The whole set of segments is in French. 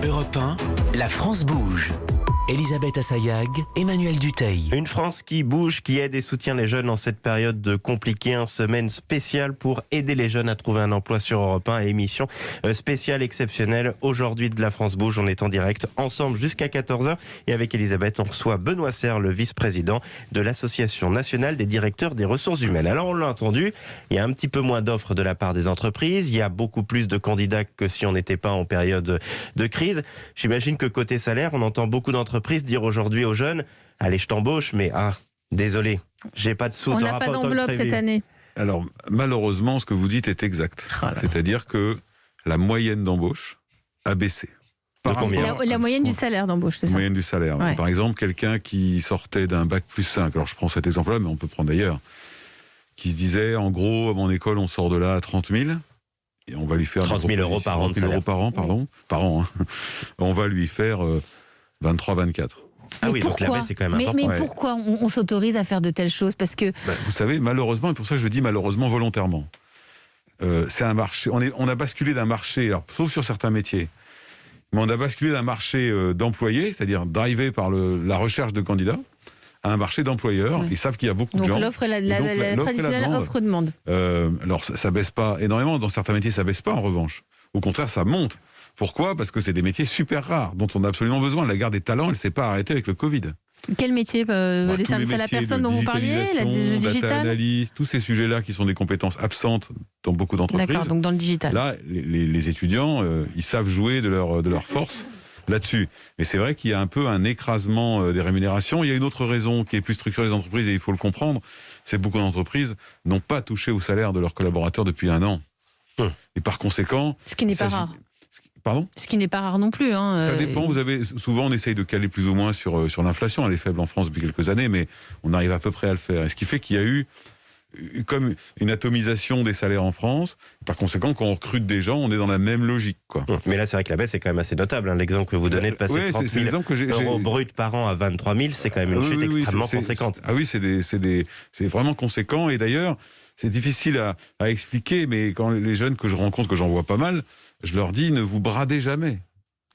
Europe 1, la France bouge. Elisabeth Assayag, Emmanuel Dutheil. Une France qui bouge, qui aide et soutient les jeunes en cette période compliquée. Une semaine spéciale pour aider les jeunes à trouver un emploi sur Europe 1. Émission spéciale, exceptionnelle. Aujourd'hui de la France bouge, on est en direct ensemble jusqu'à 14h. Et avec Elisabeth, on reçoit Benoît Serre, le vice-président de l'Association nationale des directeurs des ressources humaines. Alors on l'a entendu, il y a un petit peu moins d'offres de la part des entreprises. Il y a beaucoup plus de candidats que si on n'était pas en période de crise. J'imagine que côté salaire, on entend beaucoup d'entreprises dire aujourd'hui aux jeunes, allez je t'embauche, mais désolé, j'ai pas de sous. On n'a pas d'enveloppe cette année. Alors malheureusement, ce que vous dites est exact. C'est-à-dire que la moyenne d'embauche a baissé. La moyenne du salaire d'embauche, c'est ça? La moyenne du salaire. Ouais. Par exemple, quelqu'un qui sortait d'un bac plus 5, alors je prends cet exemple-là, mais on peut prendre ailleurs, qui se disait, en gros, à mon école, on sort de là à 30 000, et on va lui faire... 30 000 euros par an de salaire. 30 000 euros par an, par an. On va lui faire 23, 24. Ah oui, donc la baisse, c'est quand même important. Mais pourquoi on s'autorise à faire de telles choses? Parce que... Vous savez, malheureusement, et pour ça je le dis malheureusement volontairement, c'est un marché, on a basculé d'un marché, alors, sauf sur certains métiers, mais on a basculé d'un marché d'employés, c'est-à-dire drivé par la recherche de candidats, à un marché d'employeurs. Ouais. Ils savent qu'il y a beaucoup de gens. Donc l'offre et la traditionnelle offre-demande. Alors ça baisse pas énormément, dans certains métiers ça baisse pas en revanche. Au contraire, ça monte. Pourquoi ? Parce que c'est des métiers super rares, dont on a absolument besoin. La guerre des talents, elle ne s'est pas arrêtée avec le Covid. Quel métier? Les services à la personne dont vous parliez, le digital, data analyse, tous ces sujets-là qui sont des compétences absentes dans beaucoup d'entreprises. D'accord, donc dans le digital. Là, les étudiants, ils savent jouer de leur force là-dessus. Mais c'est vrai qu'il y a un peu un écrasement des rémunérations. Il y a une autre raison qui est plus structurelle des entreprises, et il faut le comprendre, c'est que beaucoup d'entreprises n'ont pas touché au salaire de leurs collaborateurs depuis 1 an. Et par conséquent... Ce qui n'est pas rare. Pardon ? Ce qui n'est pas rare non plus. Ça dépend. Souvent, on essaye de caler plus ou moins sur l'inflation. Elle est faible en France depuis quelques années, mais on arrive à peu près à le faire. Et ce qui fait qu'il y a eu comme une atomisation des salaires en France. Par conséquent, quand on recrute des gens, on est dans la même logique, quoi. Mais là, c'est vrai que la baisse est quand même assez notable. L'exemple que vous donnez de passer de 30 000 euros bruts par an à 23 000, c'est quand même une chute extrêmement conséquente. Oui, c'est vraiment conséquent. Et d'ailleurs, c'est difficile à expliquer, mais quand les jeunes que je rencontre, que j'en vois pas mal, je leur dis, ne vous bradez jamais.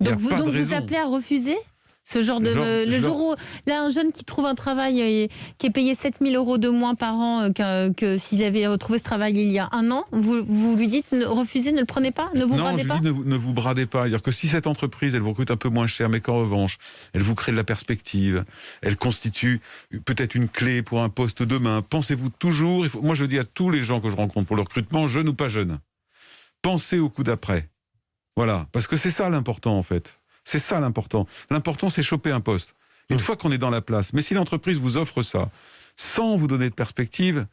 Donc vous appelez à refuser ce genre de... Le jour où, là, un jeune qui trouve un travail qui est payé 7 000 euros de moins par an que s'il avait retrouvé ce travail il y a 1 an, vous lui dites, refusez, ne le prenez pas, ne vous bradez pas? Non, je lui dis, ne vous bradez pas. C'est-à-dire que si cette entreprise, elle vous recrute un peu moins cher, mais qu'en revanche, elle vous crée de la perspective, elle constitue peut-être une clé pour un poste demain, pensez-vous toujours... Moi, je dis à tous les gens que je rencontre pour le recrutement, jeunes ou pas jeunes, pensez au coup d'après. Voilà, parce que c'est ça l'important en fait. C'est ça l'important. L'important, c'est choper un poste. Une fois qu'on est dans la place. Mais si l'entreprise vous offre ça, sans vous donner de perspective,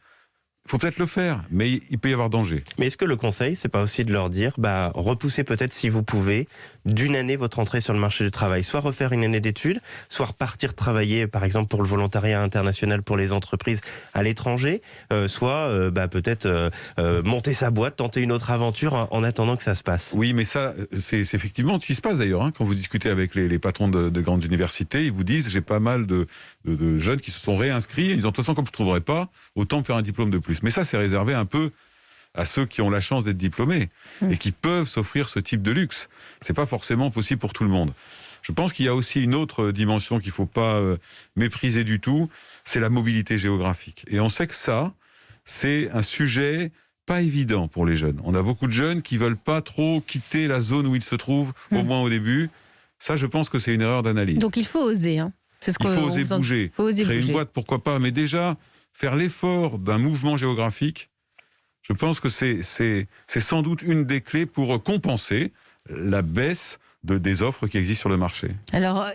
il faut peut-être le faire, mais il peut y avoir danger. Mais est-ce que le conseil, c'est pas aussi de leur dire, repoussez peut-être si vous pouvez, d'1 année votre entrée sur le marché du travail, soit refaire 1 année d'études, soit repartir travailler, par exemple pour le volontariat international pour les entreprises à l'étranger, soit peut-être monter sa boîte, tenter une autre aventure en attendant que ça se passe. Oui, mais ça, c'est effectivement ce qui se passe d'ailleurs. Quand vous discutez avec les patrons de grandes universités, ils vous disent, j'ai pas mal de jeunes qui se sont réinscrits, ils disent, de toute façon, comme je ne trouverai pas, autant me faire un diplôme de plus. Mais ça, c'est réservé un peu à ceux qui ont la chance d'être diplômés et qui peuvent s'offrir ce type de luxe. C'est pas forcément possible pour tout le monde. Je pense qu'il y a aussi une autre dimension qu'il faut pas mépriser du tout, c'est la mobilité géographique. Et on sait que ça, c'est un sujet pas évident pour les jeunes. On a beaucoup de jeunes qui veulent pas trop quitter la zone où ils se trouvent, au moins au début. Ça, je pense que c'est une erreur d'analyse. Donc il faut oser. C'est ce il faut oser bouger. Créer une boîte, pourquoi pas, mais déjà faire l'effort d'un mouvement géographique, je pense que c'est sans doute une des clés pour compenser la baisse des offres qui existent sur le marché. Alors,